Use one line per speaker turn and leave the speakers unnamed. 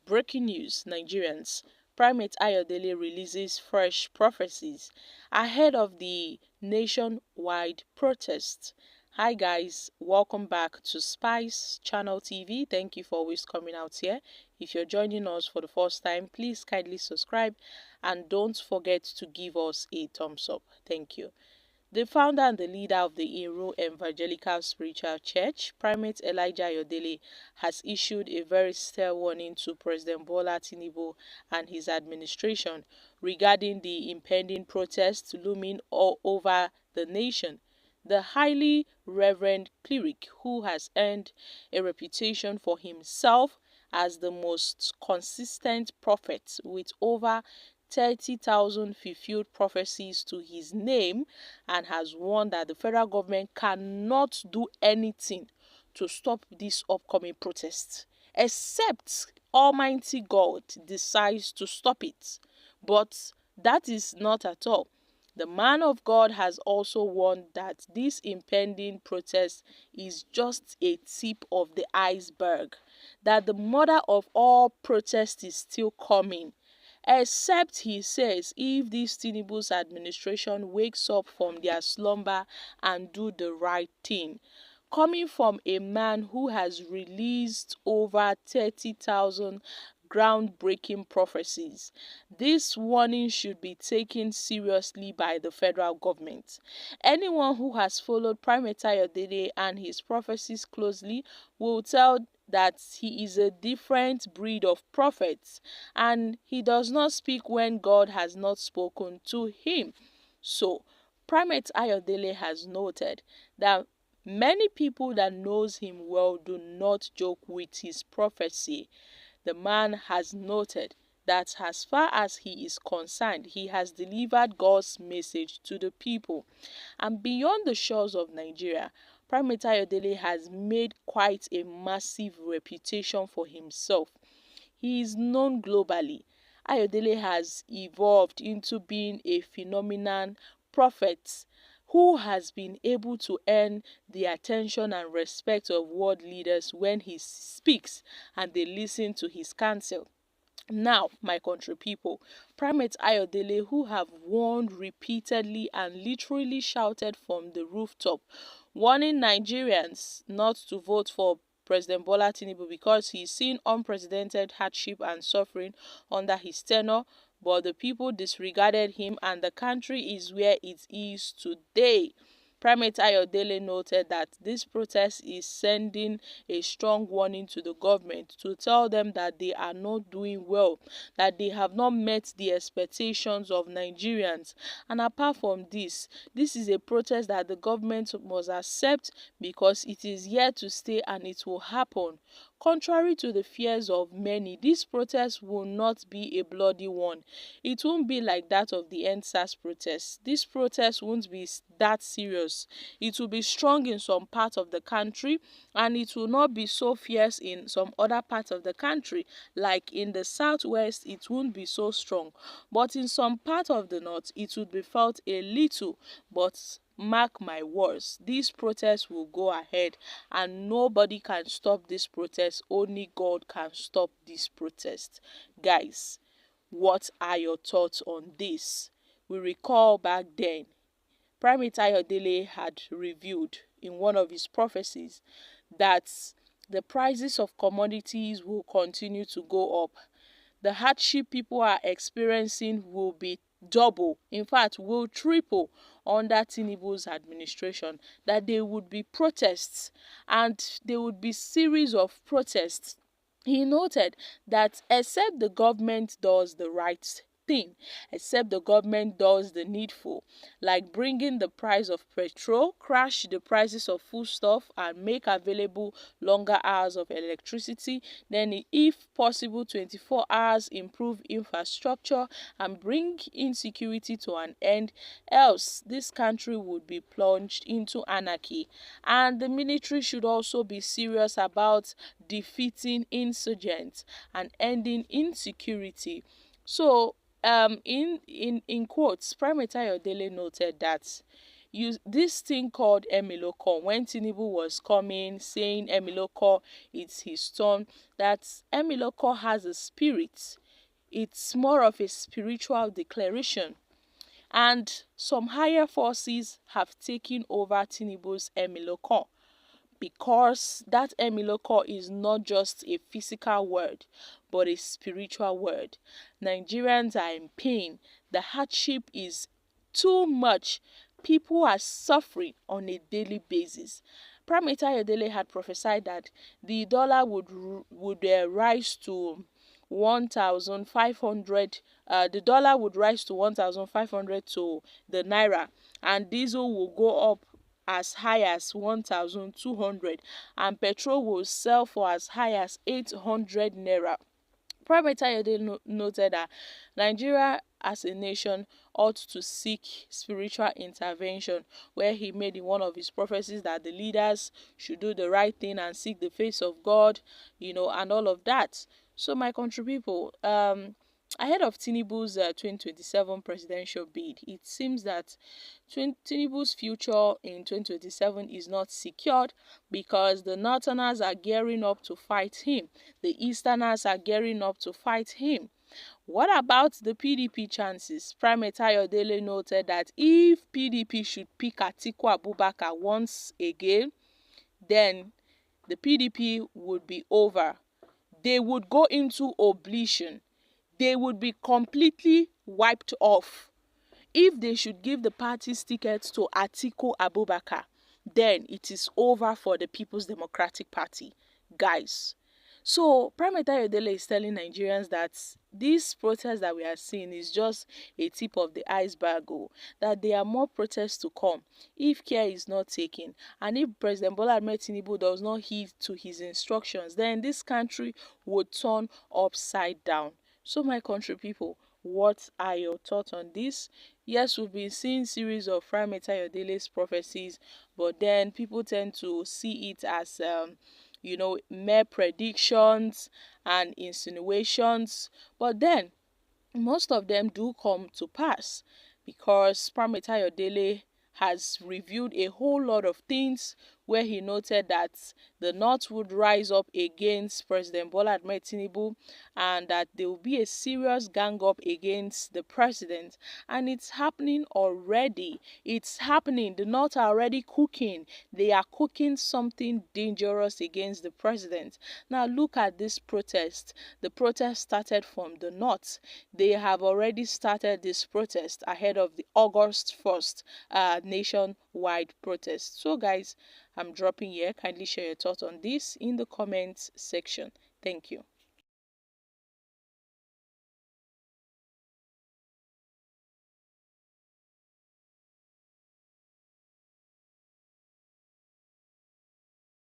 Breaking news, Nigerians. Primate Ayodele releases fresh prophecies ahead of the nationwide protest. Hi guys, welcome back to Spice Channel TV. Thank you for always coming out here. If you're joining us for the first time, please kindly subscribe and don't forget to give us a thumbs up. Thank you. The founder and the leader of the Iru Evangelical Spiritual Church, Primate Elijah Ayodele, has issued a very severe warning to President Bola Tinubu and his administration regarding the impending protests looming all over the nation. The highly reverend cleric, who has earned a reputation for himself as the most consistent prophet with over 30,000 fulfilled prophecies to his name, and has warned that the federal government cannot do anything to stop these upcoming protests except Almighty God decides to stop it. But that is not at all. The man of God has also warned that this impending protest is just a tip of the iceberg, that the mother of all protests is still coming. Except, he says, if this Tinubu's administration wakes up from their slumber and do the right thing. Coming from a man who has released over 30,000 groundbreaking prophecies, this warning should be taken seriously by the federal government. Anyone who has followed Primate Ayodele and his prophecies closely will tell that he is a different breed of prophets, and he does not speak when God has not spoken to him. So, Primate Ayodele has noted that many people that knows him well do not joke with his prophecy. The man has noted that as far as he is concerned, he has delivered God's message to the people. And beyond the shores of Nigeria, Primate Ayodele has made quite a massive reputation for himself. He is known globally. Ayodele has evolved into being a phenomenal prophet who has been able to earn the attention and respect of world leaders when he speaks and they listen to his counsel. Now, my country people, Primate Ayodele, who have warned repeatedly and literally shouted from the rooftop, warning Nigerians not to vote for President Bola Tinubu because he's seen unprecedented hardship and suffering under his tenure, but the people disregarded him and the country is where it is today. Primate Ayodele noted that this protest is sending a strong warning to the government to tell them that they are not doing well, that they have not met the expectations of Nigerians. And apart from this is a protest that the government must accept because it is here to stay and it will happen. Contrary to the fears of many, this protest will not be a bloody one. It won't be like that of the EndSARS protest. This protest won't be that serious. It will be strong in some parts of the country and it will not be so fierce in some other parts of the country. Like in the southwest, it won't be so strong. But in some part of the north, it would be felt a little. But mark my words, this protest will go ahead and nobody can stop this protest. Only God can stop this protest. Guys, what are your thoughts on this? We recall back then, Primate Ayodele had revealed in one of his prophecies that the prices of commodities will continue to go up. The hardship people are experiencing will be double, in fact will triple under Tinubu's administration, that there would be protests and there would be series of protests. He noted that except the government does the right thing, except the government does the needful, like bringing the price of petrol, crash the prices of foodstuff and make available longer hours of electricity, then if possible 24 hours, improve infrastructure and bring insecurity to an end, else this country would be plunged into anarchy. And the military should also be serious about defeating insurgents and ending insecurity. So in quotes, Primate Ayodele noted that this thing called Emiloko, when Tinubu was coming saying Emiloko, it's his turn, that Emiloko has a spirit. It's more of a spiritual declaration. And some higher forces have taken over Tinubu's Emiloko, because that Emiloko is not just a physical word, but a spiritual word. Nigerians are in pain. The hardship is too much. People are suffering on a daily basis. Primate Ayodele had prophesied that the dollar would rise to 1,500. The dollar would rise to 1,500 to the naira, and diesel will go up as high as 1,200, and petrol will sell for as high as 800 naira. Primate Ayodele noted that Nigeria as a nation ought to seek spiritual intervention, where he made in one of his prophecies that the leaders should do the right thing and seek the face of God, and all of that. So my country people, ahead of Tinubu's 2027 presidential bid, it seems that Tinubu's future in 2027 is not secured, because the Northerners are gearing up to fight him. The Easterners are gearing up to fight him. What about the PDP chances? Primate Ayodele noted that if PDP should pick Atiku Abubakar once again, then the PDP would be over. They would go into oblivion. They would be completely wiped off. If they should give the party's tickets to Atiku Abubakar, then it is over for the People's Democratic Party, guys. So Primate Ayodele is telling Nigerians that this protest that we are seeing is just a tip of the iceberg, that there are more protests to come if care is not taken, and if President Bola Ahmed Tinubu does not heed to his instructions, then this country would turn upside down. So my country people, what are your thoughts on this? Yes, we've been seeing series of Primate Ayodele's prophecies, but then people tend to see it as mere predictions and insinuations. But then most of them do come to pass, because Primate Ayodele has revealed a whole lot of things, where he noted that the North would rise up against President Bola Ahmed Tinubu, and that there will be a serious gang up against the president. And it's happening already. It's happening. The North are already cooking. They are cooking something dangerous against the president. Now look at this protest. The protest started from the North. They have already started this protest ahead of the August 1st nationwide protest. So guys, I'm dropping here. Kindly share your thoughts on this in the comments section. Thank you.